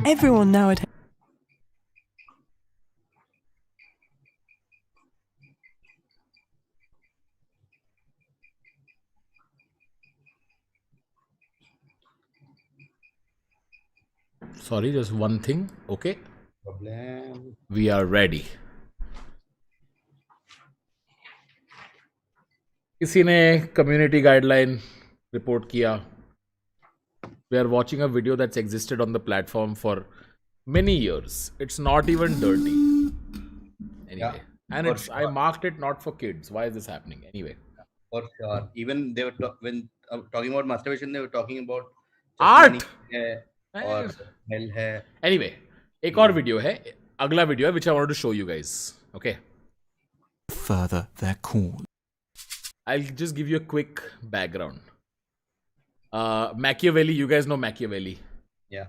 Everyone nowadays. Sorry, just one thing. Okay, Problem. we are ready. किसी ने community guideline report किया. We are watching a video that's existed on the platform for many years. It's not even dirty. Anyway, and for it's I sure. marked it not for kids. Why is this happening? Anyway, For sure. Even they were when talking about masturbation, they were talking about Art! चश्मा है और smell है. Anyway, एक और video है. अगला video है which I wanted to show you guys. Okay. Further their cause. I'll just give you a quick background. Machiavelli, you guys know Machiavelli. Yeah.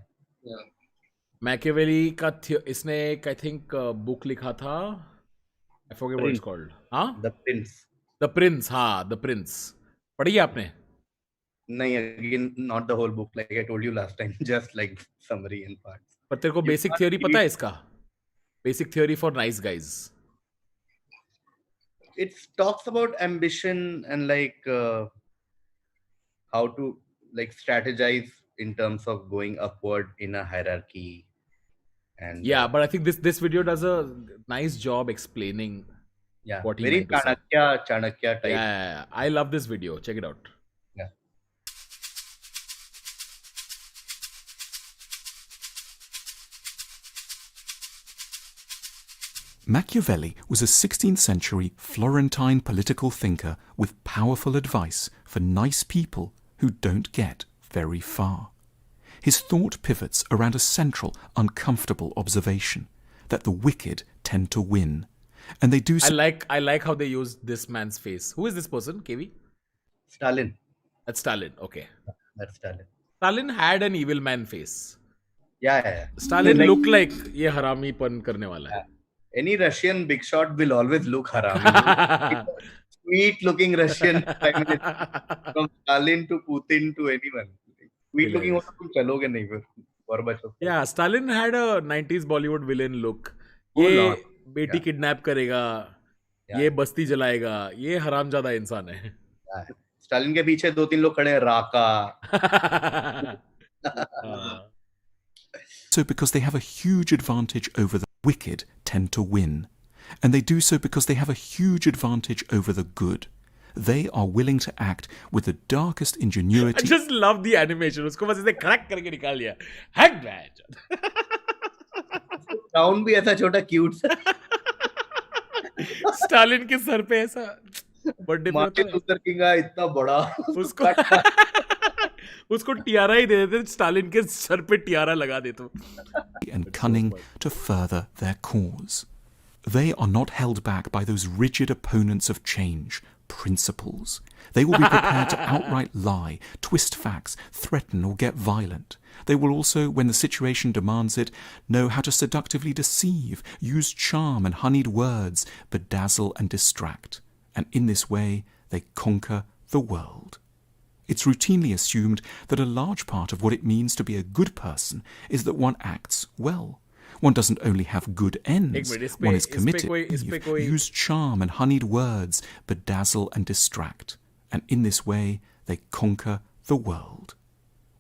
Machiavelli का इसने एक I think book लिखा था. I forget what it's called. हाँ? The Prince. The Prince, हाँ, The Prince. पढ़ी है आपने? नहीं, again, not the whole book. Like I told you last time, just like summary and parts. पर तेरे को basic theory पता है इसका? Basic theory for nice guys. It talks about ambition and like how to like strategize in terms of going upward in a hierarchy. And Yeah, but I think this video does a nice job explaining yeah, what he very meant to say. Chanakya type. Yeah, I love this video. Check it out. Yeah. Machiavelli was a 16th century Florentine political thinker with powerful advice for nice people who don't get very far. His thought pivots around a central, uncomfortable observation that the wicked tend to win, and they do so. I like how they use this man's face. Who is this person, KV? Stalin. That's Stalin. Okay. That's Stalin. Stalin had an evil man face. Yeah. Stalin looked like ये हरामीपन करने वाला है. Any Russian big shot will always look harami. Sweet looking Russian prime minister, from Stalin to Putin to anyone. Sweet looking हो तो तुम चलोगे नहीं फिर और बचो. Yeah, Stalin had a 90s Bollywood villain look. ये बेटी किडनैप करेगा, ये बस्ती जलाएगा, ये हरामजादा इंसान है. स्टालिन के पीछे 2-3 लोग खड़े हैं, राका. So because they have a huge advantage over the wicked tend to win, and they do so because they have a huge advantage over the good. They are willing to act with the darkest ingenuity. I just love the animation. उसको बस ऐसे crack करके निकाल दिया. Heck man. Crown भी ऐसा छोटा cute सा. स्टालिन के सर पे ऐसा बर्थडे पे मार्टिन लूथर किंग का इतना बड़ा. उसको टियारा ही दे देते, स्टालिन के सर पे टियारा लगा देते. And cunning to further their cause. They are not held back by those rigid opponents of change, principles. They will be prepared to outright lie, twist facts, threaten or get violent. They will also, when the situation demands it, know how to seductively deceive, use charm and honeyed words, bedazzle and distract. And in this way, they conquer the world. It's routinely assumed that a large part of what it means to be a good person is that one acts well. One doesn't only have good ends, one is committed, use charm and honeyed words, bedazzle and distract. And in this way, they conquer the world.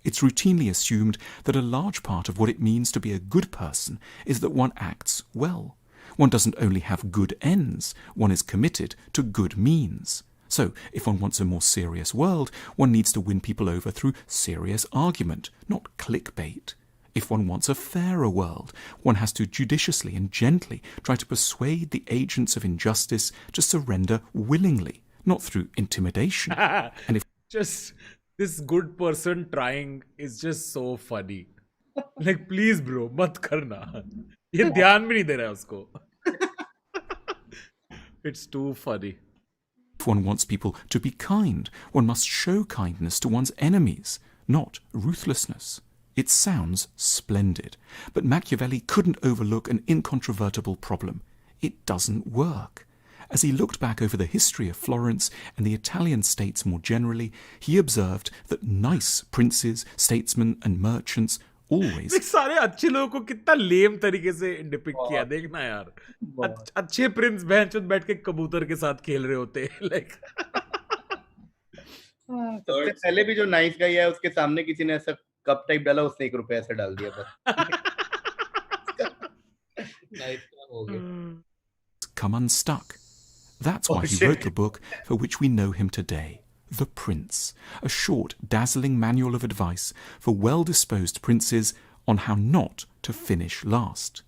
It's routinely assumed that a large part of what it means to be a good person is that one acts well. One doesn't only have good ends, one is committed to good means. So, if one wants a more serious world, one needs to win people over through serious argument, not clickbait. If one wants a fairer world, one has to judiciously and gently try to persuade the agents of injustice to surrender willingly, not through intimidation. And if just this good person trying is just so funny. Like, please bro, mat karna. ये ध्यान भी नहीं दे रहा है उसको. It's too funny. If one wants people to be kind, one must show kindness to one's enemies, not ruthlessness. It sounds splendid, but Machiavelli couldn't overlook an incontrovertible problem. It doesn't work. As he looked back over the history of Florence and the Italian states more generally, he observed that nice princes, statesmen and merchants always देख सारे अच्छे लोगों को कितना लेम तरीके से depict किया, बहुत, देखना यार. बहुत. अच्छे प्रिंस बहनचोद बैठ के कबूतर के साथ खेल रहे होते हैं. लाइक सबसे पहले भी जो नाइस गाय है उसके सामने किसी ने ऐसा कप टाइप डाला, उसने 1 रुपया ऐसे डाल दिया बस. नाइस काम हो गया. come unstuck. That's why Oh, he shit. wrote the book for which we know him today, The Prince, a short, dazzling manual of advice for well-disposed princes on how not to finish last.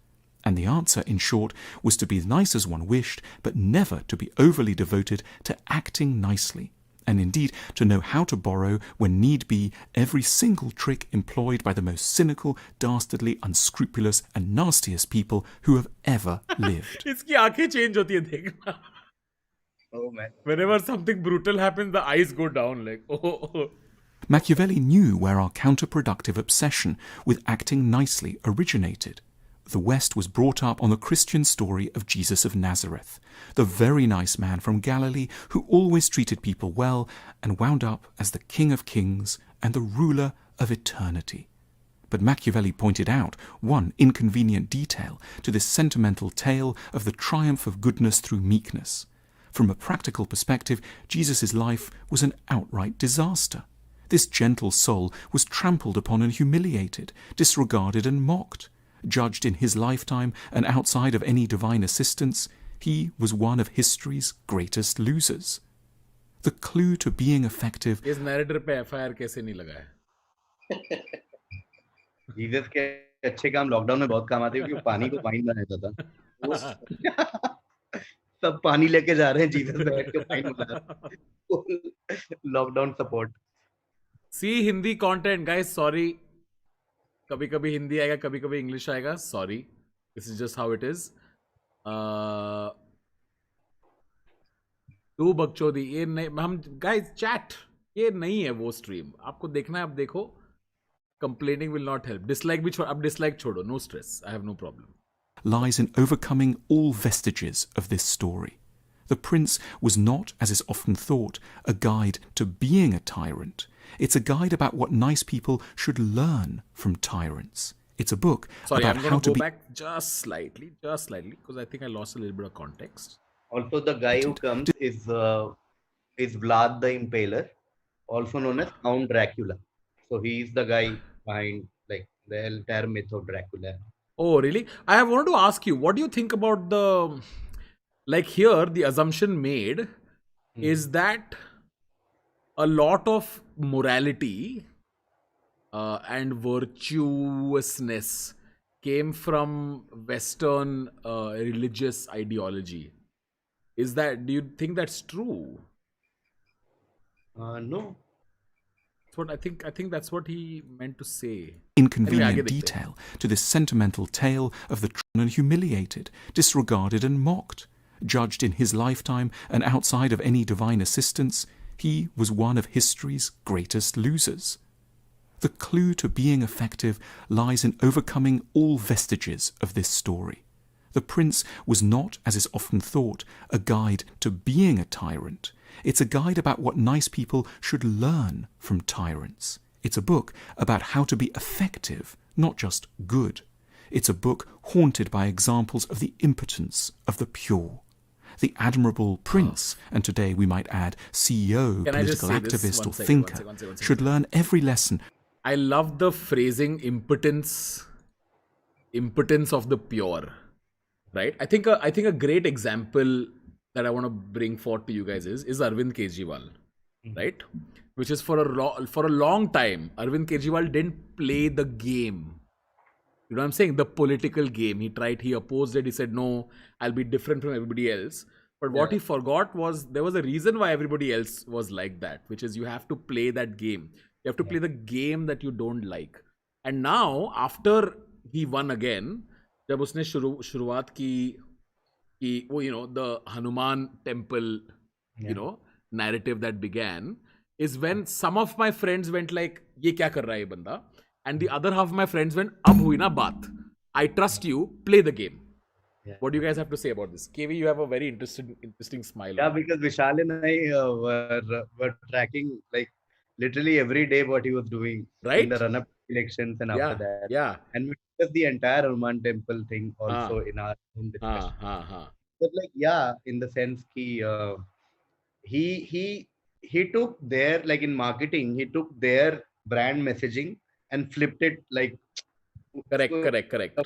And the answer, in short, was to be nice as one wished, but never to be overly devoted to acting nicely, and indeed to know how to borrow, when need be, every single trick employed by the most cynical, dastardly, unscrupulous, and nastiest people who have ever lived. इसकी आंखें change होती है, देखना. Oh man. Whenever something brutal happens, the eyes go down like, oh. Machiavelli knew where our counterproductive obsession with acting nicely originated. The West was brought up on the Christian story of Jesus of Nazareth, the very nice man from Galilee who always treated people well and wound up as the King of Kings and the ruler of eternity. But Machiavelli pointed out one inconvenient detail to this sentimental tale of the triumph of goodness through meekness. From a practical perspective, Jesus' life was an outright disaster. This gentle soul was trampled upon and humiliated, disregarded and mocked. Judged in his lifetime and outside of any divine assistance, he was one of history's greatest losers. The clue to being effective इस narrator पे FIR कैसे नहीं लगा है? Jesus के अच्छे काम lockdown में बहुत काम आते हैं, क्योंकि वो पानी को वाइन बना देता था. सब पानी लेके जा रहे हैं, जीसस बैठ के वाइन बना रहा है. Lockdown support. See Hindi content guys, sorry. कभी कभी हिंदी आएगा, कभी कभी इंग्लिश आएगा, sorry. This is just how it is. तू बकचोदी, ये नहीं हम गाइस चैट, ये नहीं है वो स्ट्रीम. आपको देखना है, आप देखो. Complaining will not help. Dislike भी अब डिसलाइक छोड़ो, no stress, I have no problem. lies in overcoming all vestiges of this story. The Prince was not, as is often thought, a guide to being a tyrant. It's a guide about what nice people should learn from tyrants. It's a book Sorry, about I'm how going to to go be back just slightly, because I think I lost a little bit of context. Also, the guy who comes is Vlad the Impaler, also known as Count Dracula. So he is the guy behind like the entire myth of Dracula. Oh, really? I have wanted to ask you, what do you think about the, like here, the assumption made is that a lot of morality and virtuousness came from Western religious ideology. Do you think that's true? No. That's what I think that's what he meant to say. inconvenient Anyway, detail to this sentimental tale of the trodden and humiliated, disregarded and mocked. Judged in his lifetime and outside of any divine assistance, he was one of history's greatest losers. The clue to being effective lies in overcoming all vestiges of this story. The Prince was not, as is often thought, a guide to being a tyrant. It's a guide about what nice people should learn from tyrants. It's a book about how to be effective, not just good. It's a book haunted by examples of the impotence of the pure. The admirable Prince, and today we might add CEO, Can I just political say this? activist One or second, thinker, one second. should learn every lesson. I love the phrasing impotence of the pure, right? I think a great example that I want to bring forth to you guys is Arvind Kejriwal, right? Which is for a long time, Arvind Kejriwal didn't play the game. You know what I'm saying? The political game. He opposed it. He said, no, I'll be different from everybody else. But what he forgot was there was a reason why everybody else was like that, which is you have to play that game. You have to play the game that you don't like. And now, after he won again, जब उसने शुरुआत की वो, you know, the Hanuman temple, you know, narrative that began, is when some of my friends went like, ये क्या कर रहा है ये बंदा? And the other half of my friends went, अब हुई ना बात. I trust you, play the game. Yeah. What do you guys have to say about this? KV, you have a very interesting smile. Yeah, because Vishal and I were tracking like literally every day what he was doing Right? in the run-up elections and after Yeah, that. yeah. And we discussed the entire Hanuman temple thing also Ha, in our own ha, discussion. ha, ha. But like, yeah, in the sense he he he took their, like in marketing, he took their brand messaging and flipped it like Correct, correct, correct.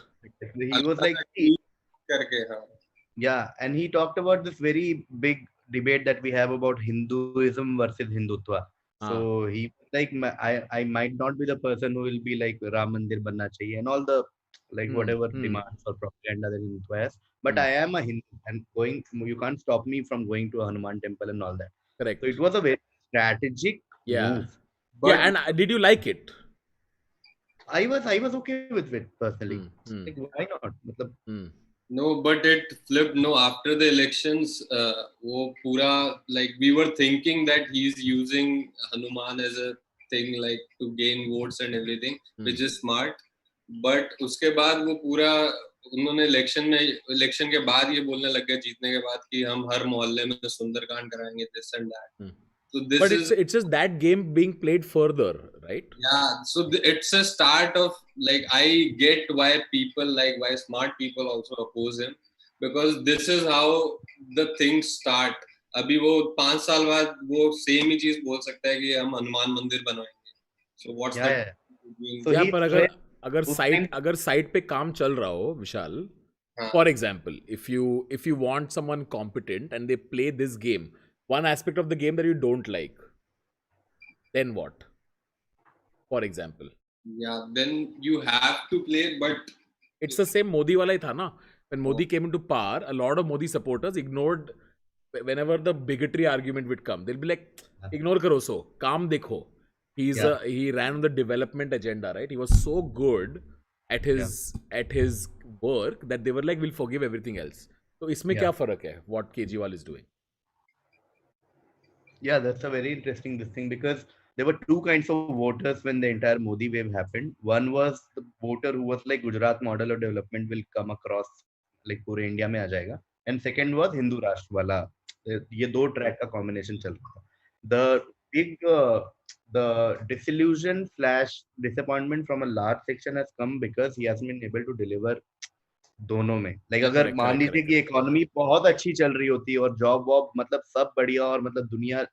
he was हल्का like, सा "See," tweak करके हाँ yeah, and he talked about this very big debate that we have about Hinduism versus Hindutva. Ha. So he was like, I might not be the person who will be like Ram Mandir banna chahiye and all the like Hmm, whatever hmm, demands or propaganda that Hindutva has. But hmm. I am a Hindu and going, you can't stop me from going to a Hanuman temple and all that. So it Correct. was a very strategic Yeah. move. Yeah, but and did you like it? I was okay with it personally. Hmm, Like hmm, why not? Matlab, hmm. no, but it flipped. No, after the elections, वो पूरा like we were thinking that he's using Hanuman as a thing like to gain votes and everything, Hmm. which is smart. But उसके बाद वो पूरा उन्होंने election के बाद ये बोलने लग गए जीतने के बाद कि हम हर मोहल्ले में सुंदरकांड कराएंगे this and that. Hmm. So this But is it's just that game being played further, right? yeah. So it's a start of like I get why people like why smart people also oppose him because this is how the things start. अभी वो 5 साल बाद वो same ही चीज बोल सकता है कि हम हनुमान मंदिर बनवाएंगे. So what's yeah, the yeah. between? So Yeah, he पर अगर stressed अगर उस साइट time अगर साइट पे काम चल रहा हो विशाल, हाँ, for example, if you want someone competent and they play this game, one aspect of the game that you don't like, then what? For example, yeah. Then you have to play, but it's the same Modi wala hi tha na. When Modi came into power, a lot of Modi supporters ignored whenever the bigotry argument would come. They'll be like, ignore karo so, काम देखो. yeah, He ran on the development agenda, right? He was so good at yeah, his work that they were like, we'll forgive everything else. तो इसमें yeah. क्या फर्क है? What Kejriwal is doing? Yeah, that's a very interesting this thing because there were two kinds of voters when the entire Modi wave happened. One was the voter who was like Gujarat model of development will come across like पूरे India में आ जाएगा. And second was Hindu राष्ट्र वाला. ये दो track का combination चल रहा था. The big the disillusion slash disappointment from a large section has come because he has been able to deliver दोनों में. Like अगर Correct, मान correct, लीजिए correct, कि correct. इकोनॉमी बहुत अच्छी चल रही होती और जॉब वॉब मतलब सब बढ़िया और मतलब दुनिया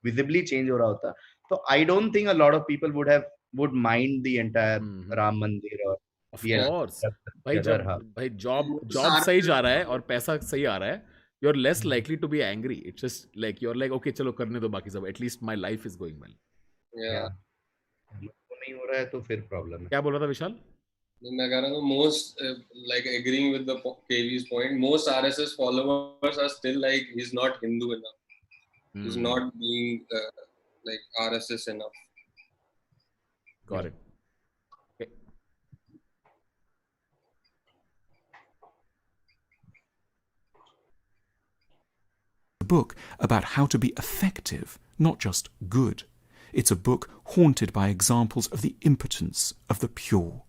विजिबली चेंज हो रहा होता तो I don't think a lot of people would mind the entire hmm. Ram Mandir और Of the yeah. course. भाई other जब half. भाई जॉब सारे सही जा रहा है और पैसा सही आ रहा है, you're less likely to be angry. It's just like you're like, okay, चलो करने दो बाकी सब. At least my life is going well. Yeah. Yeah. तो नहीं हो रहा है तो फिर प्रॉब्लम है. क्या बोल रहा था विशाल? मैं कह रहा हूँ most like agreeing with the KV's point, most RSS followers are still like he's not Hindu enough, he's Hmm. not being like RSS enough. Got Yeah. it. Okay. A book about how to be effective, not just good. It's a book haunted by examples of the impotence of the pure.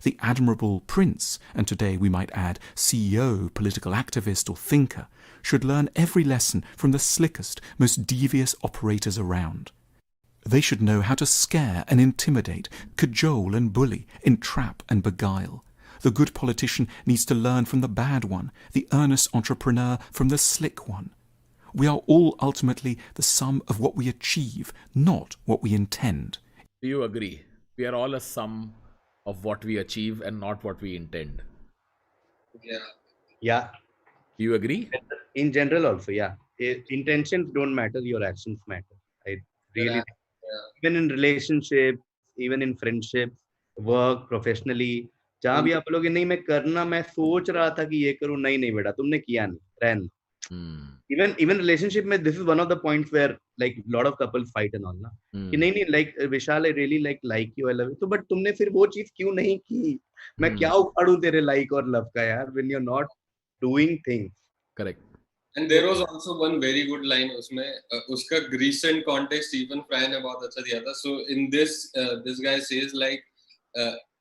The admirable prince, and today we might add CEO, political activist or thinker, should learn every lesson from the slickest, most devious operators around. They should know how to scare and intimidate, cajole and bully, entrap and beguile. The good politician needs to learn from the bad one, the earnest entrepreneur from the slick one. We are all ultimately the sum of what we achieve, not what we intend. Do you agree? We are all a sum of what we achieve and not what we intend. Yeah. Yeah. Do you agree? In general also, yeah. Intentions don't matter, your actions matter. I really Yeah. even in relationships, even in friendships, work, professionally, जहां भी आप बोलोगे नहीं मैं करना मैं सोच रहा था कि ये करूं नहीं नहीं बेटा तुमने किया नहीं रहन Hmm. even relationship में this is one of the points where like lot of couples fight and all ना कि नहीं नहीं like Vishal I really like you I love you तो but तुमने फिर वो चीज क्यों नहीं की मैं क्या उखाड़ूं तेरे like और love का यार when you're not doing things. Correct. And there was also one very good line उसमें उसका recent context Stephen Fry ने बहुत अच्छा दिया था. So in this guy says like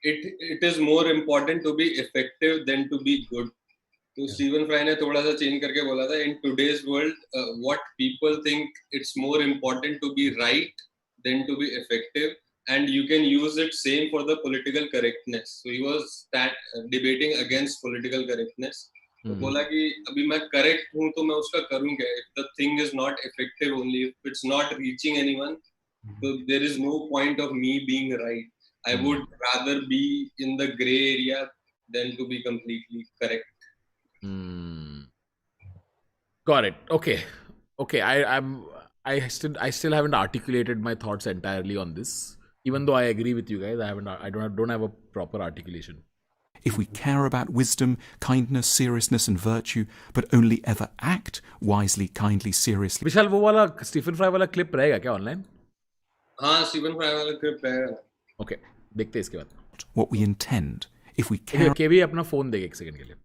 it is more important to be effective than to be good. तो Stephen Fry ने थोड़ा सा change करके बोला था in today's world what people think it's more important to be right than to be effective and you can use it same for the political correctness. So he was debating against political correctness. तो बोला कि अभी मैं correct हूँ तो मैं उसका करूँ क्या? If the thing is not effective only, if it's not reaching anyone, so there is no point of me being right. I would rather be in the gray area than to be completely correct. Got it. Okay. I still haven't articulated my thoughts entirely on this. Even though I agree with you guys, I don't have a proper articulation. If we care about wisdom, kindness, seriousness, and virtue, but only ever act wisely, kindly, seriously. विशाल वो वाला Stephen fry वाला clip रहेगा क्या online? हाँ, Stephen fry वाला clip रहेगा. Okay, देखते हैं इसके बाद. What we intend. If we care. केवी अपना फोन देगा एक सेकंड के लिए.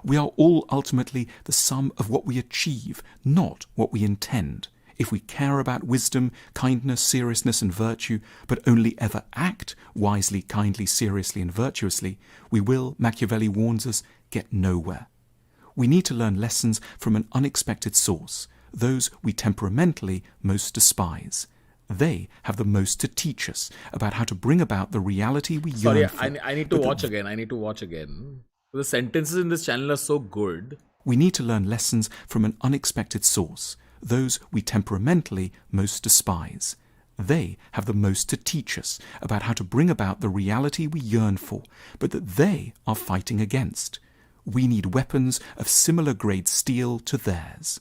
We are all ultimately the sum of what we achieve, not what we intend. If we care about wisdom, kindness, seriousness, and virtue, but only ever act wisely, kindly, seriously, and virtuously, we will, Machiavelli warns us, get nowhere. We need to learn lessons from an unexpected source, those we temperamentally most despise. They have the most to teach us about how to bring about the reality we yearn for. I need to watch again. The sentences in this channel are so good. We need to learn lessons from an unexpected source, those we temperamentally most despise. They have the most to teach us about how to bring about the reality we yearn for, but that they are fighting against. We need weapons of similar grade steel to theirs.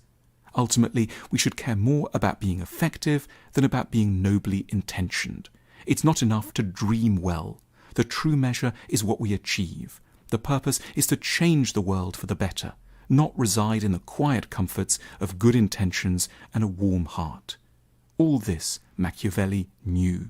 Ultimately, we should care more about being effective than about being nobly intentioned. It's not enough to dream well. The true measure is what we achieve. The purpose is to change the world for the better, not reside in the quiet comforts of good intentions and a warm heart. All this Machiavelli knew.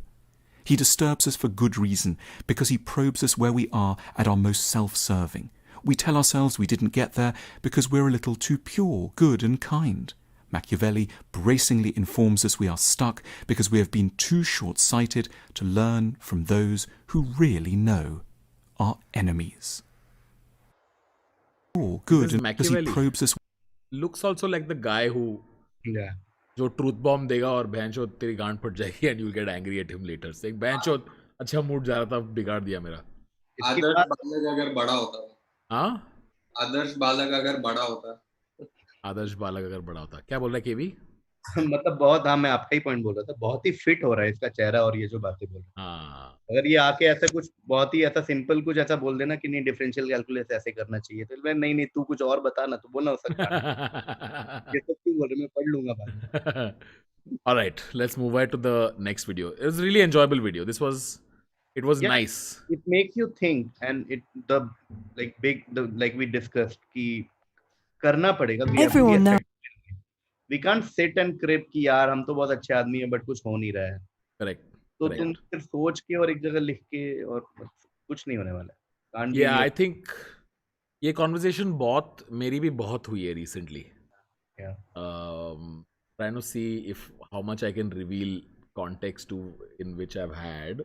He disturbs us for good reason, because he probes us where we are at our most self-serving. We tell ourselves we didn't get there because we're a little too pure, good and kind. Machiavelli bracingly informs us we are stuck because we have been too short-sighted to learn from those who really know, our enemies. Good, because he probes us. Looks also like the guy who जो truth bomb देगा और बहनचो तेरी गांड फट जाएगी and you'll get angry at him later. Saying बहनचो अच्छा mood जा रहा था बिगाड़ दिया मेरा. आदर्श बालक अगर बड़ा होता. हाँ? आदर्श बालक अगर बड़ा होता. आदर्श बालक अगर बड़ा होता. क्या बोल रहा है केवी? मतलब बहुत, हाँ मैं आपका ही पॉइंट बोल रहा था, बहुत ही फिट हो रहा है इसका चेहरा और ये जो बातें बोल रहा है. अगर ये आके ऐसा कुछ बहुत ही ऐसा सिंपल कुछ ऐसा बोल देना कि नहीं डिफरेंशियल कैलकुलस ऐसे करना चाहिए, तो मैं नहीं तू कुछ और बता ना, तो बोलना हो सकता है. ये तो क्यों बोल रहे, मैं पढ़ लूंगा बाद में. All right, let's move on to the next video. It was a really enjoyable video. It was nice. It makes you think, and like we discussed कि करना पड़ेगा. Everyone knows. We can't sit and crib कि यार हम तो बहुत अच्छे आदमी हैं बट कुछ हो नहीं रहा है. Correct. तो तुम सिर्फ सोच के और एक जगह लिख के और कुछ नहीं होने वाला है. Yeah, I think ये conversation मेरी भी बहुत हुई है recently. Yeah. Trying to see how much I can reveal context in which I've had.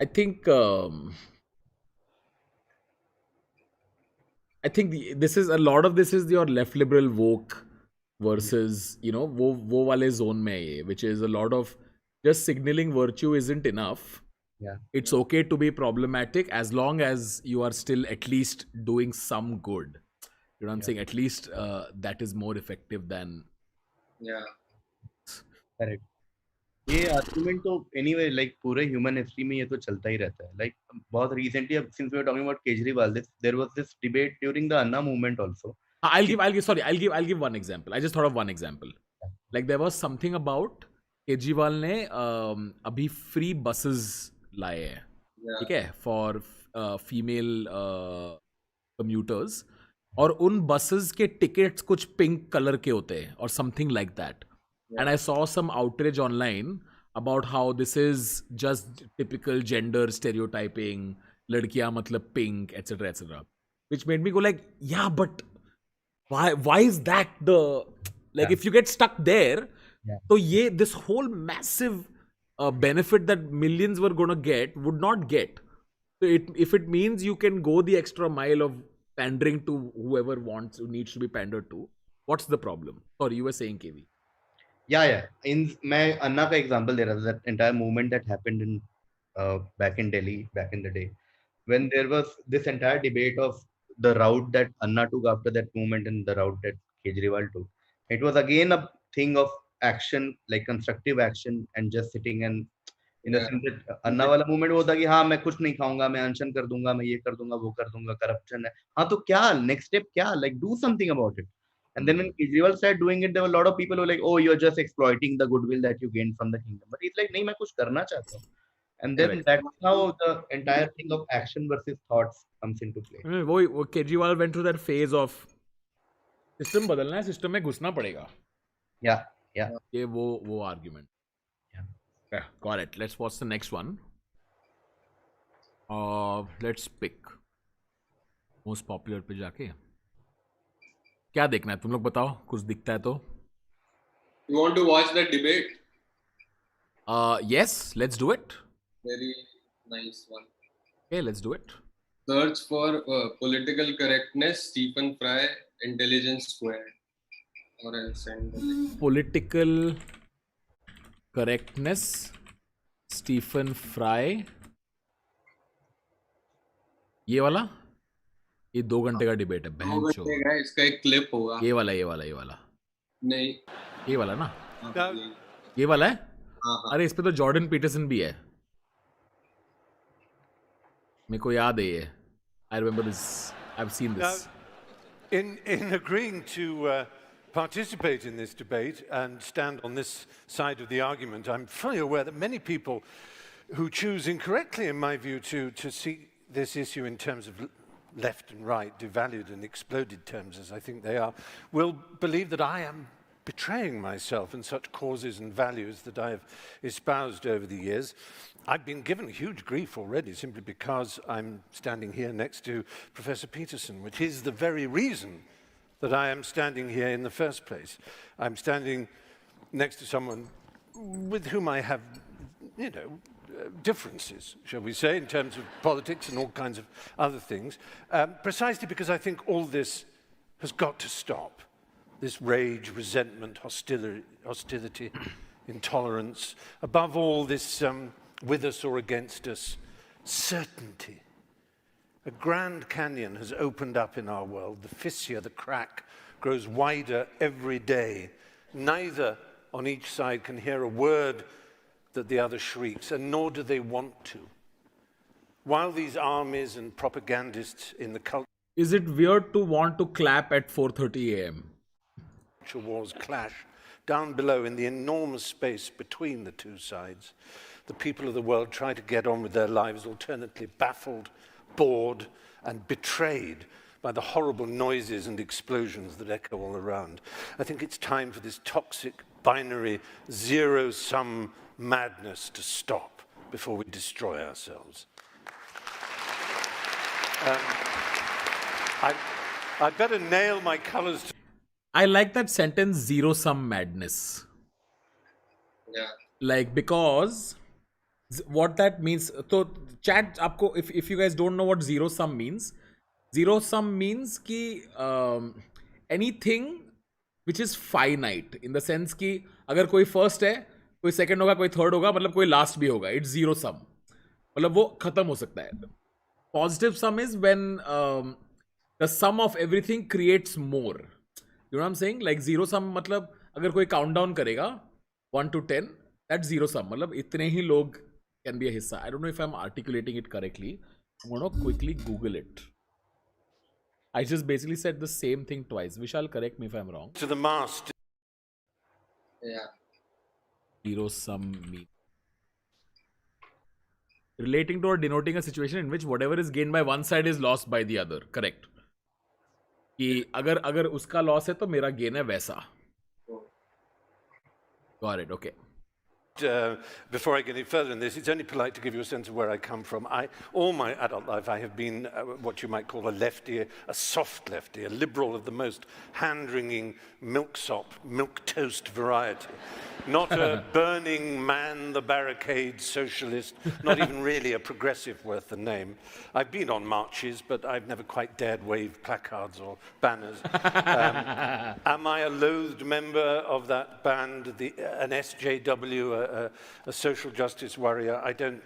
I think this is a lot of this is your left liberal woke versus वो वाले zone में है, which is a lot of just signaling virtue isn't enough. Yeah. It's okay to be problematic as long as you are still at least doing some good. You know what I'm saying? At least that is more effective than. Yeah. Correct. ये argument तो anyway like पूरे human history में ये तो चलता ही रहता है. Like बहुत recently, since we were talking about Kejriwal, there was this debate during the Anna movement also. I'll give one example. I just thought of one example. Like there was something about Kejriwal ने अभी free buses लाए हैं, ठीक है, for female commuters, और उन buses के tickets कुछ पिंक कलर के होते हैं और something like that. And I saw some outreach online about how this is just typical gender stereotyping, लड़कियां मतलब pink etcetera etcetera, which made me go like yeah but why is that the like if you get stuck there, so this whole massive benefit that millions were going to get would not get. So if it means you can go the extra mile of pandering to who needs to be pandered to, what's the problem? Sorry, you were saying, KV. Yeah. मैं अन्ना का example दे रहा था, that entire movement that happened in back in Delhi back in the day, when there was this entire debate of the route that Anna took after that movement and the route that Kejriwal took. It was again a thing of action, like constructive action, and just sitting and in the Yeah. sense that अन्ना वाला movement वो था कि हाँ मैं कुछ नहीं खाऊंगा, मैं अनशन कर दूंगा, मैं ये कर दूंगा, वो कर दूंगा, करप्शन है, हाँ तो क्या नेक्स्ट स्टेप क्या, like do something about it. And then when Kejriwal started doing it, there were a lot of people who were like, oh, you're just exploiting the goodwill that you gained from the kingdom. But he's like, नहीं मैं कुछ करना चाहता हूँ. And then Correct. that's how the entire thing of action versus thoughts comes into play. वो Kejriwal went through that phase of system बदलना है, system में घुसना पड़ेगा. Yeah. ये वो argument. Yeah, got it. Let's watch the next one. Let's pick most popular पे जाके क्या देखना है तुम लोग बताओ, कुछ दिखता है तो. You want to watch that debate? Yes, let's do it. Very nice one. Okay, let's do it. Search for political correctness, Stephen Fry, intelligence squared. Or else send the link. Political correctness, Stephen Fry. ये वाला, ये 2 घंटे का debate है बहन चो. इसका एक क्लिप होगा. ये वाला नहीं, ये वाला ना, हाँ, ये वाला है. हाँ. अरे इस पे तो जॉर्डन पीटरसन भी है, मेरे को याद है ये. I remember this. I've seen this. In agreeing to participate in this debate and stand on this side of the argument, I'm fully aware that many people who choose incorrectly, in my view, to see this issue in terms of left and right, devalued and exploded terms, as I think they are, will believe that I am betraying myself in such causes and values that I have espoused over the years. I've been given huge grief already simply because I'm standing here next to Professor Peterson, which is the very reason that I am standing here in the first place. I'm standing next to someone with whom I have, differences, shall we say, in terms of politics and all kinds of other things, precisely because I think all this has got to stop. This rage, resentment, hostility, intolerance, above all this with us or against us, certainty. A grand canyon has opened up in our world. The fissure, the crack, grows wider every day. Neither on each side can hear a word that the other shrieks, and nor do they want to. While these armies and propagandists in the culture Is it weird to want to clap at 4:30 a.m.? wars clash down below in the enormous space between the two sides, the people of the world try to get on with their lives, alternately baffled, bored, and betrayed by the horrible noises and explosions that echo all around. I think it's time for this toxic, binary, zero-sum madness to stop before we destroy ourselves. I'd better nail my colors to I like that sentence, zero-sum madness. Yeah. Like, because what that means, so chat आपको, if you guys don't know what zero sum means कि anything which is finite, in the sense कि अगर कोई first है, कोई second होगा, कोई third होगा, मतलब कोई last भी होगा, it's zero sum, मतलब वो खत्म हो सकता है. Positive sum is when the sum of everything creates more. You know what I'm saying? Like zero sum मतलब अगर कोई countdown करेगा 1 to 10, that's zero sum. मतलब इतने ही लोग can be a हिस्सा. I don't know if I'm articulating it correctly. I'm going to quickly Google it. I just basically said the same thing twice. Vishal, correct me if I'm wrong. the mast. Yeah. Zero sum mean relating to or denoting a situation in which whatever is gained by one side is lost by the other. Correct. कि अगर उसका loss है तो मेरा gain है वैसा. Got it. Okay. Before I get any further in this, it's only polite to give you a sense of where I come from. All my adult life, I have been what you might call a lefty, a soft lefty, a liberal of the most hand-wringing milksop, milk-toast variety. Not a burning man, the barricade socialist, not even really a progressive worth the name. I've been on marches, but I've never quite dared wave placards or banners. Am I a loathed member of that band, an SJW, a social justice warrior? I don't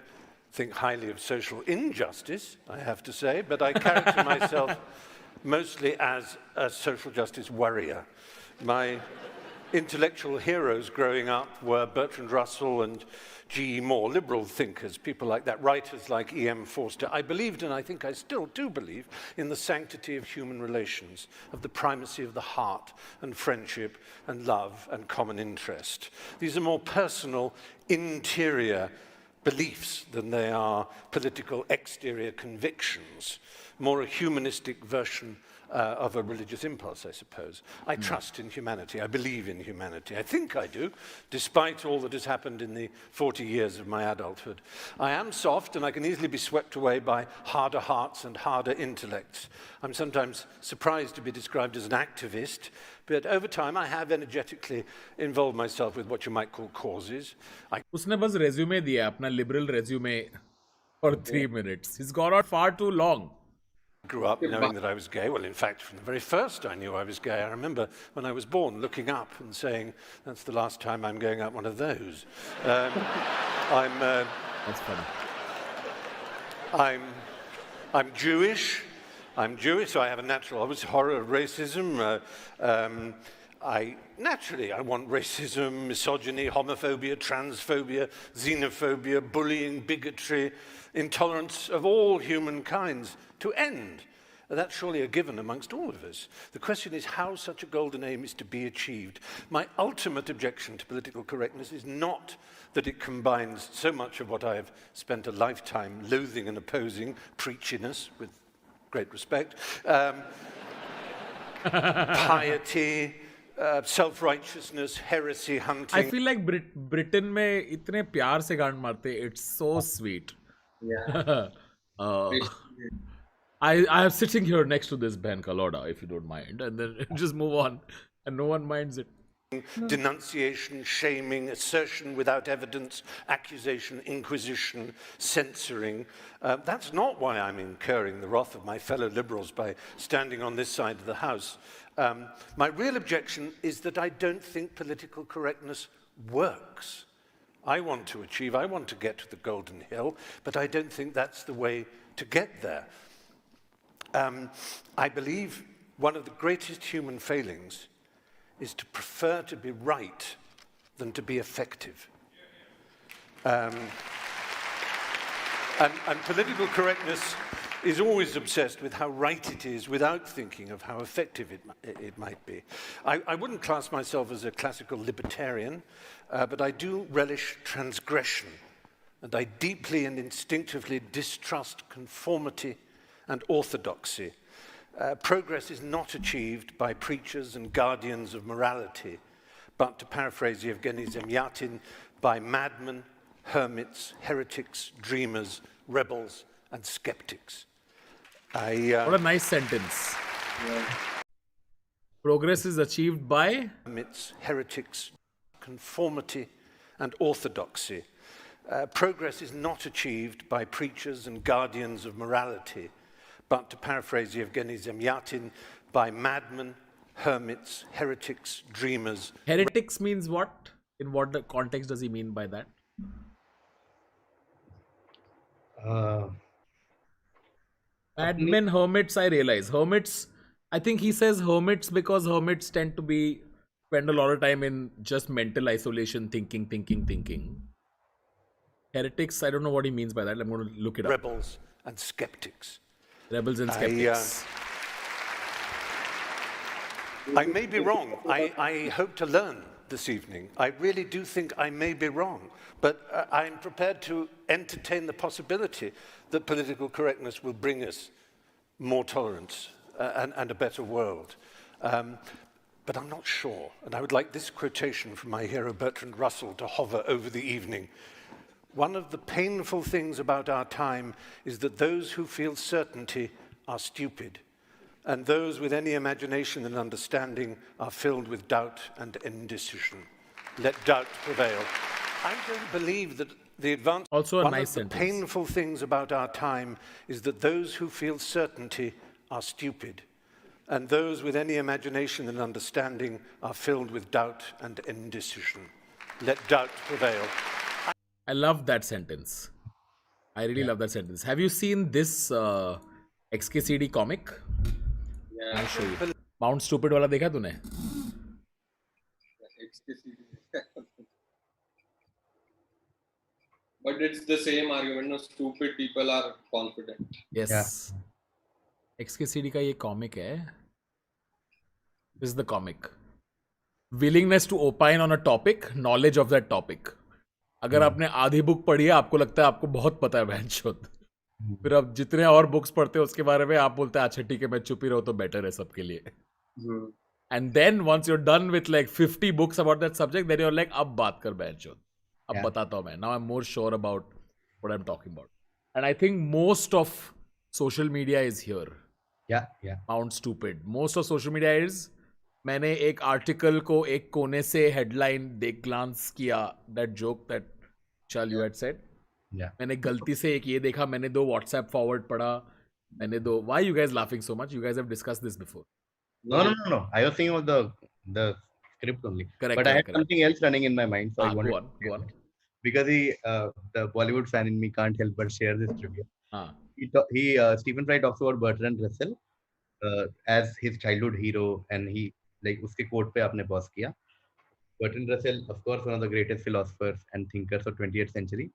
think highly of social injustice, I have to say, but I character myself mostly as a social justice warrior. My intellectual heroes growing up were Bertrand Russell and G.E. Moore, liberal thinkers, people like that, writers like E.M. Forster. I believed, and I think I still do believe, in the sanctity of human relations, of the primacy of the heart and friendship and love and common interest. These are more personal, interior beliefs than they are political exterior convictions, more a humanistic version of a religious impulse, I suppose. I trust in humanity. I believe in humanity. I think I do, despite all that has happened in the 40 years of my adulthood. I am soft, and I can easily be swept away by harder hearts and harder intellects. I'm sometimes surprised to be described as an activist, but over time I have energetically involved myself with what you might call causes. उसने बस resume दिया अपना liberal resume for 3 minutes. He's gone on far too long. Grew up knowing that I was gay. Well, in fact, from the very first I knew I was gay. I remember when I was born looking up and saying, that's the last time I'm going out one of those. That's funny. I'm Jewish. So I have a natural, obviously, horror of racism. I want racism, misogyny, homophobia, transphobia, xenophobia, bullying, bigotry, intolerance of all humankinds to end. That's surely a given amongst all of us. The question is how such a golden aim is to be achieved. My ultimate objection to political correctness is not that it combines so much of what I have spent a lifetime loathing and opposing, preachiness, with great respect, piety, self-righteousness, heresy hunting. I feel like Britain में इतने प्यार से गांड मारते. It's so sweet. Yeah. I am sitting here next to this Ben Kaloda, if you don't mind, and then just move on, and no one minds it. Denunciation, shaming, assertion without evidence, accusation, inquisition, censoring. That's not why I'm incurring the wrath of my fellow liberals by standing on this side of the House. My real objection is that I don't think political correctness works. I want to get to the Golden Hill, but I don't think that's the way to get there. I believe one of the greatest human failings is to prefer to be right than to be effective. And political correctness is always obsessed with how right it is without thinking of how effective it might be. I wouldn't class myself as a classical libertarian, but I do relish transgression, and I deeply and instinctively distrust conformity and orthodoxy. Progress is not achieved by preachers and guardians of morality, but, to paraphrase Yevgeny Zemyatin, by madmen, hermits, heretics, dreamers, rebels, and skeptics. What a nice sentence. Yeah. Progress is achieved by Hermits, heretics, conformity, and orthodoxy. Progress is not achieved by preachers and guardians of morality, but, to paraphrase Yevgeny Zemyatin, by madmen, hermits, heretics, dreamers. Heretics means what? In what context does he mean by that? Madmen, hermits, I realize. Hermits, I think he says hermits because hermits tend to spend a lot of time in just mental isolation, thinking. Heretics, I don't know what he means by that. I'm going to look it up. Rebels and skeptics. Rebels and skeptics. I may be wrong. I hope to learn this evening. I really do think I may be wrong. But I'm prepared to entertain the possibility that political correctness will bring us more tolerance and a better world. but I'm not sure. And I would like this quotation from my hero Bertrand Russell to hover over the evening. One of the painful things about our time is that those who feel certainty are stupid, and those with any imagination and understanding are filled with doubt and indecision. Let doubt prevail. I don't believe that the advance. Also a One nice of the sentence. painful things about our time is that those who feel certainty are stupid, and those with any imagination and understanding are filled with doubt and indecision. Let doubt prevail. I love that sentence. I really love that sentence. Have you seen this XKCD comic? Yeah, I'll show you. Mount Stupid वाला देखा तूने? but it's the same argument. No, stupid people are confident. Yes. XKCD का ये comic है. This is the comic. Willingness to opine on a topic, knowledge of that topic. अगर आपने आधी book पढ़ी है, आपको लगता है आपको बहुत पता है बहनचोद. फिर आप जितने और बुक्स पढ़ते हो उसके बारे में आप बोलते हैं अच्छा ठीक है मैं चुप ही रहूं तो बेटर है सबके लिए. And then once you're done with like 50 books about that subject, then you're like अब बात कर बहनचोद. अब बताता हूं मैं. Now I'm more sure about what I'm talking about. And I think most of social media is here. Yeah. Mount Stupid. Most of social media is. मैंने एक article को एक कोने से हेडलाइन देख ग्लांस किया. That joke that Vishal you had said. मैंने गलती से एक ये देखा. मैंने 2 WhatsApp forward पढ़ा. मैंने 2. Why are you guys laughing so much? You guys have discussed this before. No. I was thinking of the script only. But I had something else running in my mind, so I wanted go on. Because the Bollywood fan in me can't help but share this trivia. Stephen Fry talks about Bertrand Russell as his childhood hero, and he like उसके quote पे आपने pause किया. Bertrand Russell, of course, one of the greatest philosophers and thinkers of 20th century,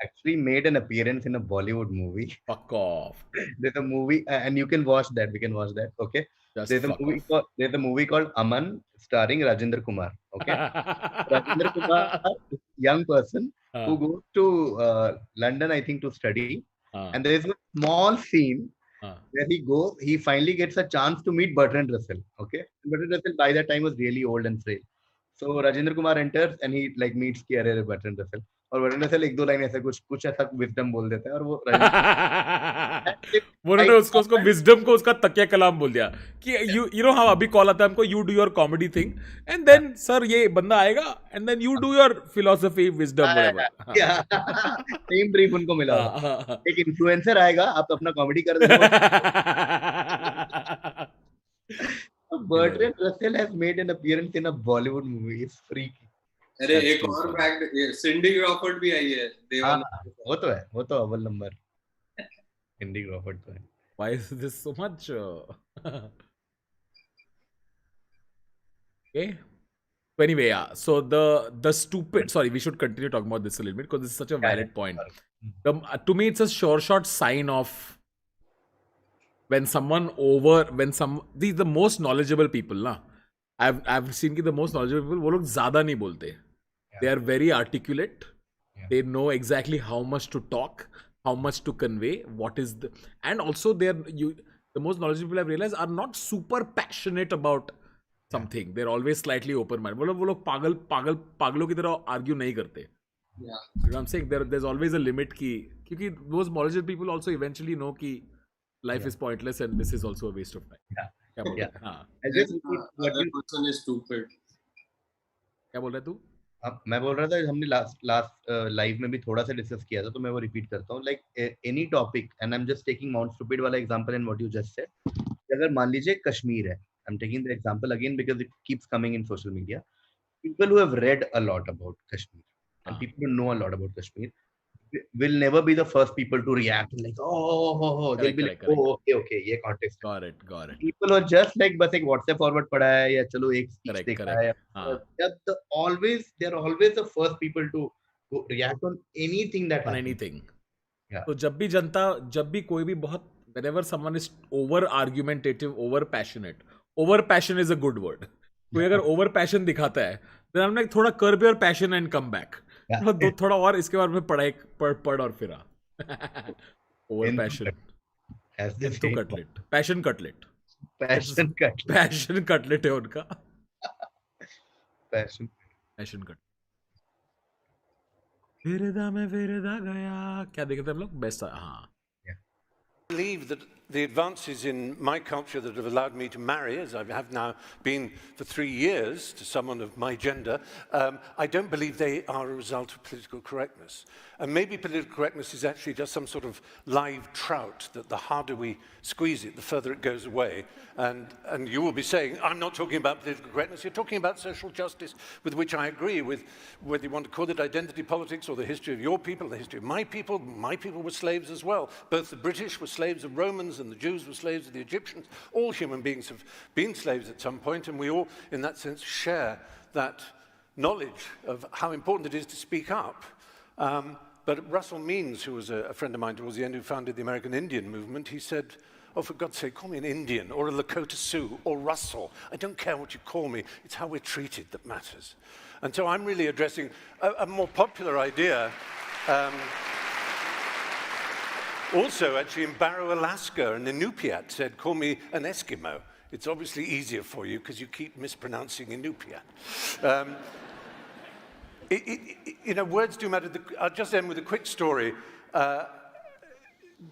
actually made an appearance in a Bollywood movie. Fuck off. There's a movie, and you can watch that. We can watch that. Okay. There's a movie called Aman, starring Rajendra Kumar. Okay. Rajendra Kumar, young person who goes to London, I think, to study. And there's a small scene where he finally gets a chance to meet Bertrand Russell. Okay. Bertrand Russell by that time was really old and frail. So Rajendra Kumar enters and he like meets कि अरे Bertrand Russell. और Bertrand Russell 1-2 line ऐसा कुछ ऐसा wisdom बोल देता है और वो उन्होंने उसको विजडम को उसका तकिया कलाम बोल दिया कि you know how अभी कॉल आता है हमको you do your comedy thing and then sir ये बंदा आएगा and then you do your philosophy wisdom whatever. Same brief उनको मिला. एक इन्फ्लुएंसर आएगा आप अपना कॉमेडी कर दो. Bertrand Russell has made an appearance in a Bollywood movie. It's freaky. अरे एक और फैक्ट सिंडी क्रॉफर्ड भी आई है. वो तो अव्वल नंबर. सिंडी क्रॉफर्ड तो है. Why is this so much? Okay. So anyway, yeah. So the stupid. Sorry, we should continue talking about this a little bit because this is such a valid point. To me, it's a sure shot sign of when these the most knowledgeable people na. I've seen that the most knowledgeable people वो लोग ज़्यादा नहीं बोलते. They are very articulate. They know exactly how much to talk, how much to convey, what is the, and also the most knowledgeable people I've realized are not super passionate about something. They're always slightly open-minded. वो लोग पागलों की तरह argue नहीं करते. You know what I'm saying? There's always a limit क्योंकि those knowledgeable people also eventually know कि life is pointless and this is also a waste of time. Other person is stupid. क्या बोल रहा है तू? मैं बोल रहा था हमने लास्ट लाइव में भी थोड़ा सा डिस्कस किया था तो मैं वो रिपीट करता हूँ. Like any topic and I am just taking mount stupid वाला example and what you just said. अगर मान लीजिए कश्मीर है, I am taking the example again because it keeps coming in social media. People who have read a lot about Kashmir and people who know a lot about Kashmir will never be the first people to react like they'll be like okay ये context. Got it. People are just like बस एक WhatsApp forward पढ़ा है या चलो एक speech देखा है. They're always the first people to react on anything that on anything. तो जब भी कोई भी बहुत whenever someone is over argumentative, over passion is a good word. कोई अगर over passion दिखाता है then I'm like थोड़ा curb your passion and come back. थोड़ा और इसके बारे में पढ़ और फिरा. Over passion. Passion cutlet है उनका. passion. Passion cut. फिरदा में फिरदा गया. क्या देखे थे हम लोग? Best. हाँ. I believe that the advances in my culture that have allowed me to marry, as I have now been for 3 years to someone of my gender, I don't believe they are a result of political correctness. And maybe political correctness is actually just some sort of live trout, that the harder we squeeze it, the further it goes away. And you will be saying, I'm not talking about political correctness, you're talking about social justice, with which I agree, with whether you want to call it identity politics or the history of your people, the history of my people. My people were slaves as well. Both the British were slaves of Romans and the Jews were slaves of the Egyptians. All human beings have been slaves at some point, and we all, in that sense, share that knowledge of how important it is to speak up. But Russell Means, who was a friend of mine towards the end, who founded the American Indian movement, he said, oh, for God's sake, call me an Indian or a Lakota Sioux or Russell. I don't care what you call me. It's how we're treated that matters. And so I'm really addressing a more popular idea. Also, actually, in Barrow, Alaska, an Inupiat said, call me an Eskimo. It's obviously easier for you because you keep mispronouncing Inupiat. You know, words do matter. I'll just end with a quick story.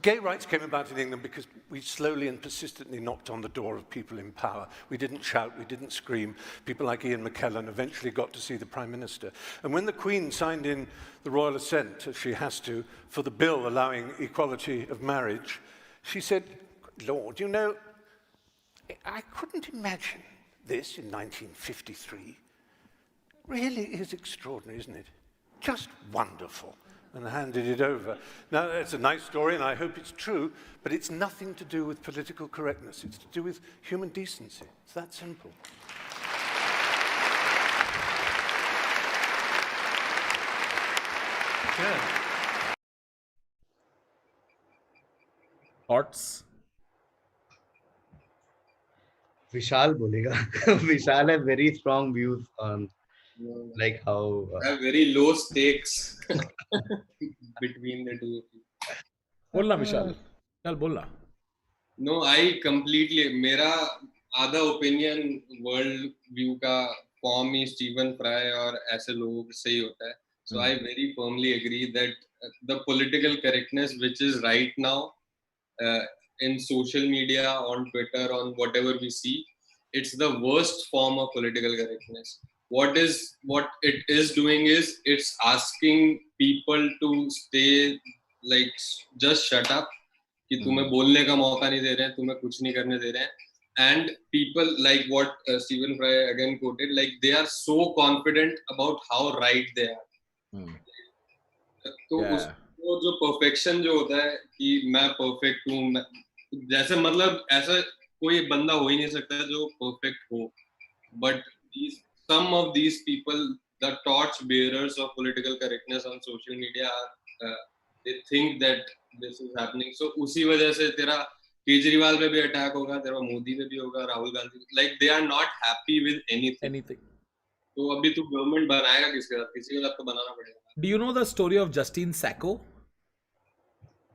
Gay rights came about in England because we slowly and persistently knocked on the door of people in power. We didn't shout, we didn't scream. People like Ian McKellen eventually got to see the Prime Minister. And when the Queen signed in the royal assent, as she has to, for the bill allowing equality of marriage, she said, Lord, you know, I couldn't imagine this in 1953. Really is extraordinary, isn't it? Just wonderful. And handed it over. Now, it's a nice story, and I hope it's true, but it's nothing to do with political correctness. It's to do with human decency. It's that simple. Yeah. Thoughts? Vishal bolega. Vishal has very strong views on like how I have very low stakes between the two. बोलना विशाल. चल बोलना. No, I completely. मेरा आधा opinion world view का form ही Stephen Fry और ऐसे लोगों से ही होता है. So I very firmly agree that the political correctness which is right now in social media, on Twitter, on whatever we see, it's the worst form of political correctness. What it is doing is it's asking people to stay like just shut up कि तुम्हें बोलने का मौका नहीं दे रहे हैं, तुम्हें कुछ नहीं करने दे रहे हैं. And people like what Stephen Fry again quoted, like they are so confident about how right they are. तो उसको जो perfection जो होता है कि मैं perfect हूँ, जैसे मतलब ऐसा कोई बंदा हो ही नहीं सकता जो perfect हो. But some of these people, the torch bearers of political correctness on social media, they think that this is happening. So उसी वजह से तेरा केजरीवाल पे भी अटैक होगा, तेरा मोदी पे भी होगा, Rahul Gandhi, like they are not happy with anything. तो अभी तू गवर्नमेंट बनाएगा किसके साथ? किसी के साथ तो बनाना पड़ेगा. Do you know the story of Justine Sacco?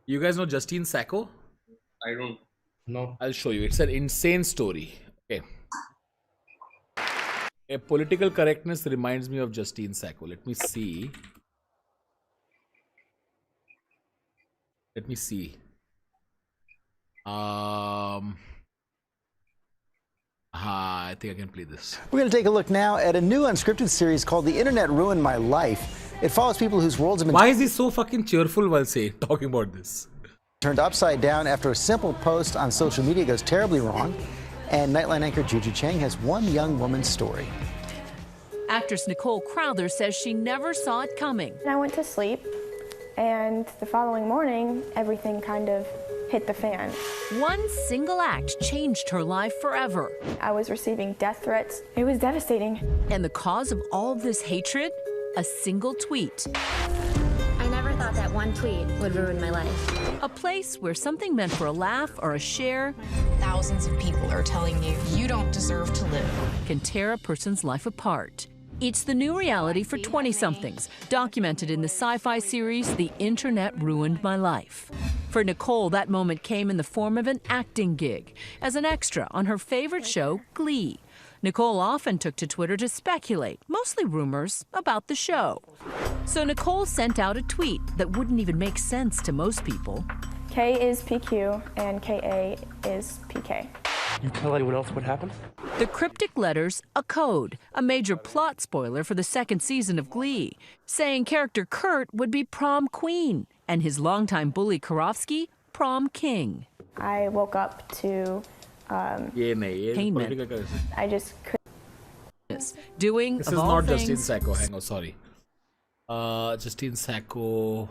You guys know Justine Sacco? I don't. no. I'll show you. It's an insane story. Okay. A political correctness reminds me of Justine Sacco. Let me see. I think I can play this. We're going to take a look now at a new unscripted series called The Internet Ruined My Life. It follows people whose worlds have been Why is he so fucking cheerful while talking about this? turned upside down after a simple post on social media goes terribly wrong. And Nightline anchor Juju Chang has one young woman's story. Actress Nicole Crowther says she never saw it coming. I went to sleep, and the following morning, everything kind of hit the fan. One single act changed her life forever. I was receiving death threats. It was devastating. And the cause of all of this hatred? A single tweet. I never thought that one tweet would ruin my life. A place where something meant for a laugh or a share Thousands of people are telling you you don't deserve to live. can tear a person's life apart. It's the new reality for 20-somethings, documented in the sci-fi series The Internet Ruined My Life. For Nicole, that moment came in the form of an acting gig as an extra on her favorite show, Glee. Nicole often took to Twitter to speculate, mostly rumors, about the show. So Nicole sent out a tweet that wouldn't even make sense to most people. K is PQ and KA is PK. You tell anyone else what happened? The cryptic letters, a code, a major plot spoiler for the second season of Glee, saying character Kurt would be prom queen and his longtime bully Karofsky, prom king. I woke up to Payment. I just couldn't. Doing This of is all not things, Justine Sacco. Hang on, sorry. Justine Sacco.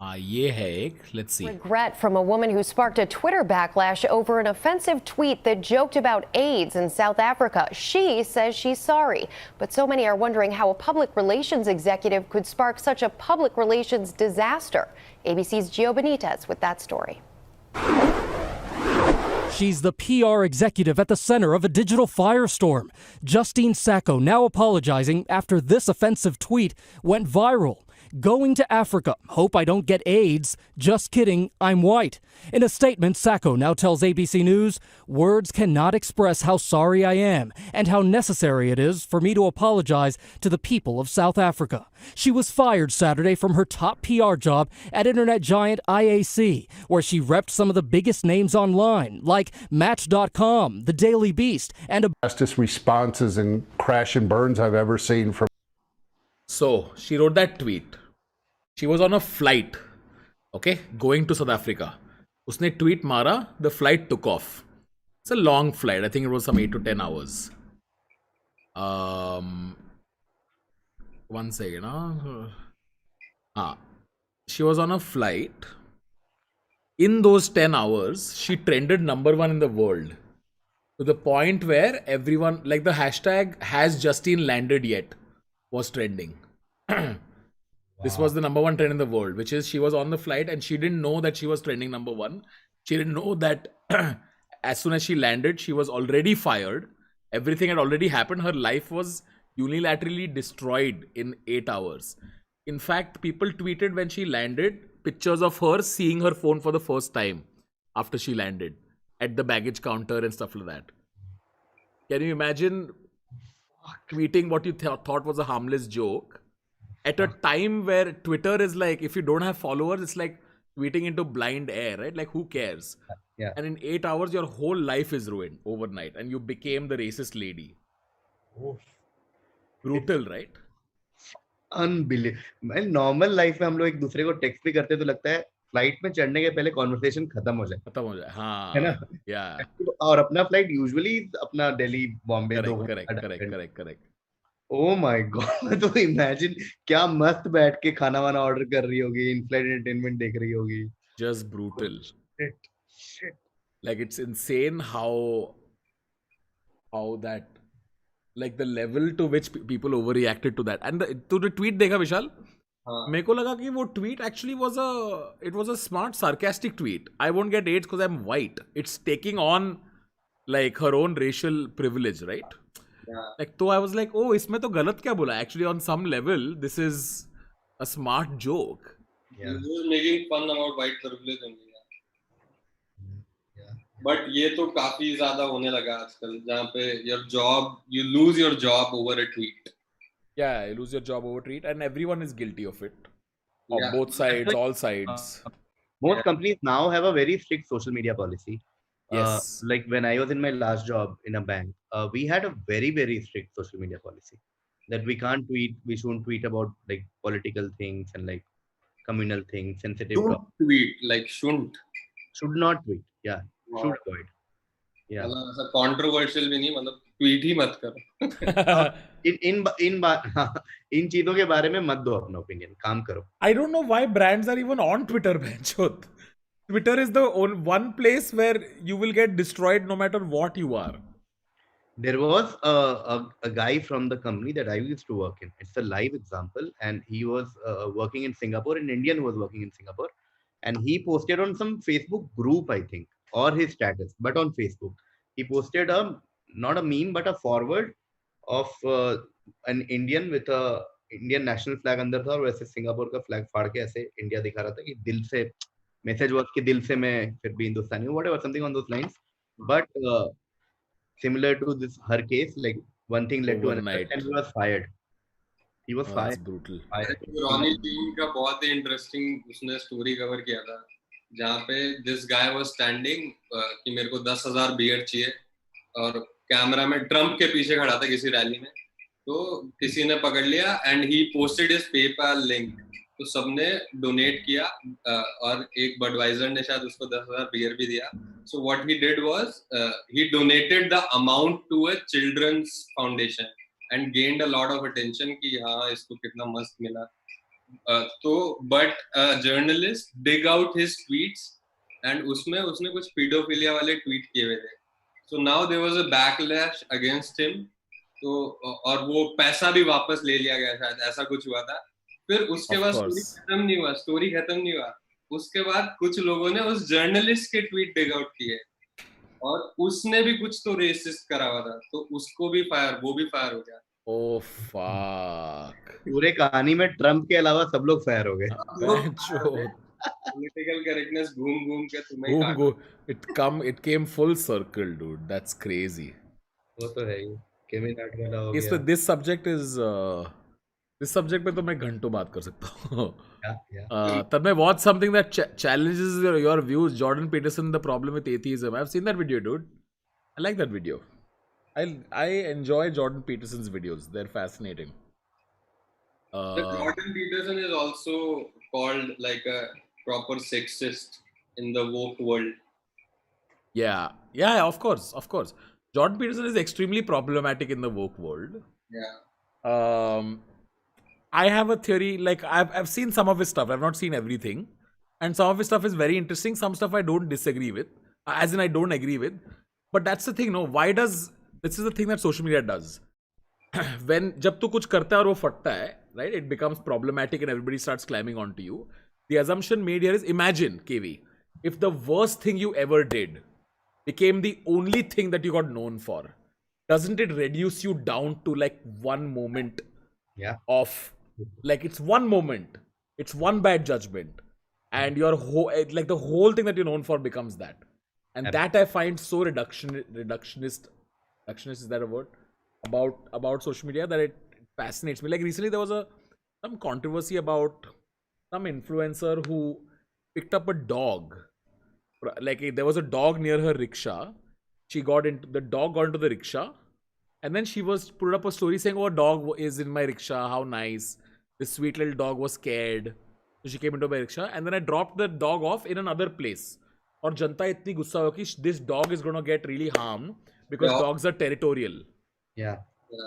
ये है एक. Let's see. Regret from a woman who sparked a Twitter backlash over an offensive tweet that joked about AIDS in South Africa. She says she's sorry, but so many are wondering how a public relations executive could spark such a public relations disaster. ABC's Gio Benitez with that story. She's the PR executive at the center of a digital firestorm. Justine Sacco now apologizing after this offensive tweet went viral. Going to Africa. Hope I don't get AIDS. Just kidding. I'm white. In a statement, Sacco now tells ABC News, words cannot express how sorry I am and how necessary it is for me to apologize to the people of South Africa. She was fired Saturday from her top PR job at internet giant IAC, where she repped some of the biggest names online, like Match.com, The Daily Beast, and fastest responses and crash and burns I've ever seen from. So she wrote that tweet. She was on a flight, okay, going to South Africa. Usne tweet mara, the flight took off. It's a long flight. I think it was some 8 to 10 hours. 1 second. She was on a flight. In those 10 hours, she trended #1 in the world. To the point where everyone, like the hashtag has Justine landed yet was trending. This was the #1 trend in the world, which is she was on the flight and she didn't know that she was trending #1. She didn't know that as soon as she landed, she was already fired. Everything had already happened. Her life was unilaterally destroyed in 8 hours. In fact, people tweeted when she landed pictures of her seeing her phone for the first time after she landed at the baggage counter and stuff like that. Can you imagine tweeting what you thought was a harmless joke at a time where Twitter is like, if you don't have followers, it's like tweeting into blind air, right? Like, who cares? Yeah. And in 8 hours, your whole life is ruined overnight and you became the racist lady. Oh. Brutal, right? Unbelief normal life में हम लोग एक दूसरे को text भी करते तो लगता है फ्लाइट में चढ़ने के पहले कॉन्वर्सेशन खत्म हो जाए हाँ है ना या और अपना फ्लाइट यूजुअली अपना Delhi Bombay correct oh my God तो इमेजिन क्या मस्त बैठ के खाना वाना ऑर्डर कर रही होगी इन फ्लाइट एंटरटेनमेंट देख रही होगी just brutal shit like it's insane how that like the level to which people overreacted to that and to the tweet देखा विशाल मेरे को लगा कि वो tweet actually was a smart sarcastic tweet. I won't get AIDS because I'm white. It's taking on like her own racial privilege, right? Like तो I was like, oh इसमें तो गलत क्या बोला? Actually on some level this is a smart joke. He was making fun about white privilege only. But ये तो काफी ज्यादा होने लगा आजकल जहाँ पे you lose your job over a tweet. Yeah, you lose your job over tweet and everyone is guilty of it. On both sides, all sides. Most companies now have a very strict social media policy. Yes. Like when I was in my last job in a bank, we had a very, very strict social media policy that we can't tweet, we shouldn't tweet about like political things and like communal things, sensitive. Don't tweet, like shouldn't. Should not tweet, yeah. Wow. Should avoid. Yeah. मतलब ऐसा controversial भी नहीं मतलब tweet ही मत करो. इन चीजों के बारे में मत दो अपना ओपिनियन काम करो. I don't know why brands are even on Twitter, benchot. Twitter is the one place where you will get destroyed no matter what you are. There was a guy from the company that I used to work in. It's a live example, and he was working in Singapore, an Indian who was working in Singapore, and he posted on some Facebook group, I think, or his status, but on Facebook. He posted not a meme, but a forward of an Indian with a Indian national flag अंदर था और वैसे Singapore का flag फाड़ के ऐसे India दिखा रहा था कि दिल से message was कि दिल से मैं फिर भी हिंदुस्तानी हूँ, whatever, something on those lines. But similar to this her case. Like one thing led to another, Overnight. and he was fired. He was Oh, fired. that's brutal. Ronnie team का बहुत ही interesting उसने story cover किया था जहाँ पे this guy was standing कि मेरे को 10,000 बियर चाहिए और कैमरा में ट्रम्प के पीछे खड़ा था किसी रैली में तो किसी ने पकड़ लिया and he posted his PayPal link तो सबने डोनेट किया और एक बडवाइजर ने शायद उसको 10,000 बियर भी दिया so what he did was he donated the amount to a children's foundation and gained a lot of attention कि हाँ इसको कितना मस्त मिला तो but journalist dig out his tweets and उसमें उसने कुछ पीडोफिलिया वाले ट्वीट किए हुए थे so now there was a backlash against him तो और वो पैसा भी वापस ले लिया गया शायद ऐसा कुछ हुआ था फिर उसके बाद स्टोरी खत्म नहीं हुआ उसके बाद कुछ लोगों ने उस जर्नलिस्ट के ट्वीट डिग आउट किए और उसने भी कुछ तो रेसिस्ट करा हुआ था तो उसको भी वो भी फायर हो गया Oh fuck. पूरे कहानी में ट्रम्प के अलावा सब लोग फायर हो गए पॉलिटिकल करेक्टनेस घूम घूम के तुम्हें it came full circle, dude. That's crazy. वो तो है ही केविन हार्ट वाला हो इस पे गया this subject पे तो मैं घंटों बात कर सकता हूँ तब मैं watched something that challenges your views. Jordan Peterson, the problem with atheism. I've seen that video, dude. I like that video. I enjoy Jordan Peterson's videos. They're fascinating. Jordan Peterson is also called like a proper sexist in the woke world. Yeah, of course. Jordan Peterson is extremely problematic in the woke world. Yeah. I have a theory, like I've seen some of his stuff. I've not seen everything. And some of his stuff is very interesting. Some stuff I don't disagree with. As in I don't agree with. But that's the thing, no? This is the thing that social media does. When जब तू कुछ करता है और वो फटता है, right? It becomes problematic and everybody starts climbing onto you. The assumption made here is, imagine, KV, if the worst thing you ever did became the only thing that you got known for, doesn't it reduce you down to like one moment of, like it's one moment, it's one bad judgment, and your whole, like the whole thing that you're known for becomes that. And that I find so reductionist, is that a word? About social media that it fascinates me. Like recently there was some controversy about some influencer who picked up a dog. Like there was a dog near her rickshaw. The dog got into the rickshaw, and then she put up a story saying, "Oh, a dog is in my rickshaw. How nice! This sweet little dog was scared, so she came into my rickshaw." And then I dropped the dog off in another place. और जनता इतनी गुस्सा हो कि this dog is gonna get really harmed because dogs are territorial.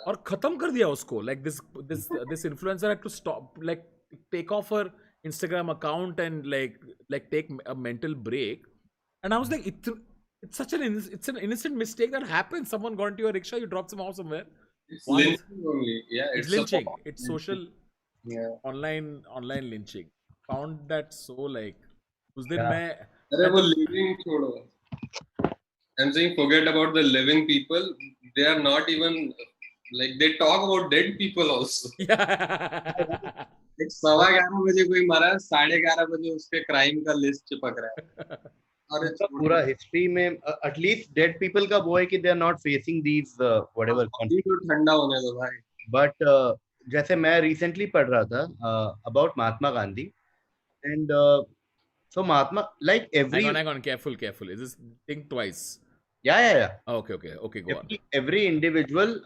और खत्म कर दिया उसको. Like this influencer had to stop, like take off her Instagram account and like take a mental break. And I was like, it's such an innocent mistake that happens. Someone got into your rickshaw, you dropped them off somewhere. It's lynching only. Yeah, it's lynching. It's social, online lynching. Found that so like उस दिन मैं अरे वो living छोड़ो. I'm saying forget about the living people. They are not even like they talk about dead people also. एक 11:15 बजे कोई मरा, 11:30 बजे उसके क्राइम का लिस्ट चिपक रहा है. और पूरा हिस्ट्री में एटलीस्ट डेड पीपल का वो है कि they are not facing these whatever conflict. ठंडा होने दो भाई. बट जैसे मैं रिसेंटली पढ़ रहा था about Mahatma Gandhi and so Mahatma, like every hang on, careful, is this think twice? Yeah. Okay, go on. Every individual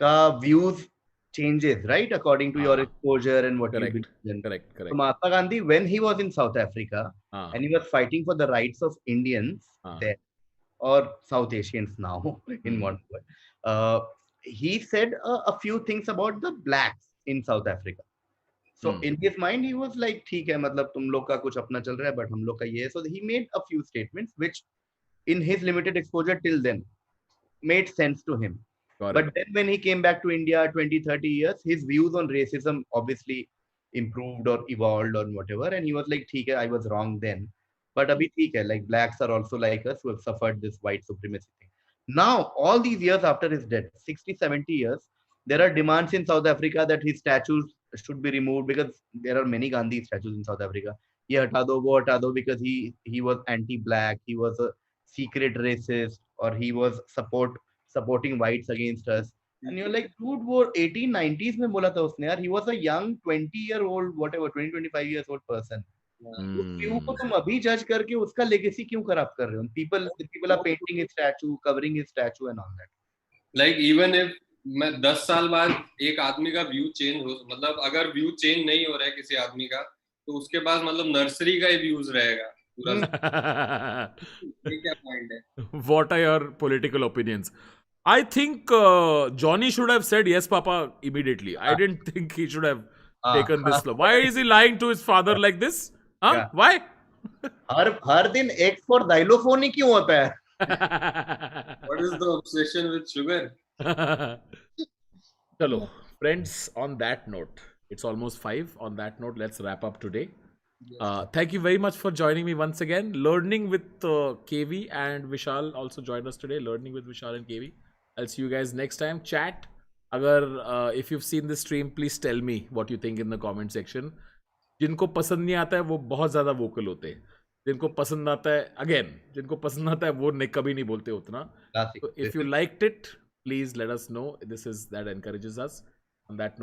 ka views changes, right, according to your exposure and what correct. you've been. Correct. So Mahatma Gandhi, when he was in South Africa and he was fighting for the rights of Indians there, or South Asians now in one word, he said a few things about the blacks in South Africa. So in his mind he was like, ठीक है, मतलब तुम लोग का कुछ अपना चल रहा है, but हम लोग का ये है. So he made a few statements which in his limited exposure till then made sense to him. But then when he came back to India 20-30 years, his views on racism obviously improved or evolved or whatever, and he was like, ठीक है, I was wrong then, but अभी ठीक है, like blacks are also like us who have suffered this white supremacy thing. Now all these years after his death, 60-70 years, there are demands in South Africa that his statues should be removed because there are many Gandhi statues in South Africa. Ye hata do, wo hata do, because he was anti-black, he was a secret racist or he was supporting whites against us. And you're like, dude, वो 1890s में बोला था उसने यार. He was a young 20-year-old, whatever, 25 years old person. उस view को तुम अभी जज करके उसका लेगेसी क्यों खराब कर रहे हो? People are painting his statue, covering his statue and all that. Like even if मैं 10 साल बाद एक आदमी का व्यू चेंज हो, मतलब अगर व्यू चेंज नहीं हो रहा है किसी आदमी का, तो उसके पास मतलब नर्सरी का ही व्यूज रहेगा पूरा. ये क्या पॉइंट है? What are your political opinions? I think Johnny should have said yes, Papa, immediately. I didn't think he should have taken this. Why is he lying to his father like this? Huh? Yeah. Why? हर दिन X for xylophone ही क्यों होता है? What is the obsession with sugar? Chalo, friends, on that note, it's almost 5. On that note, let's wrap up today. Thank you very much for joining me once again. Learning with KV and Vishal also joined us today. Learning with Vishal and KV. I'll see you guys next time. Chat. If you've seen this stream, please tell me what you think in the comment section. जिनको पसंद नहीं आता है वो बहुत ज़्यादा vocal होते हैं. जिनको पसंद आता है, जिनको पसंद आता है वो कभी नहीं बोलते उतना. So if you liked it, please let us know. That encourages us. On that note,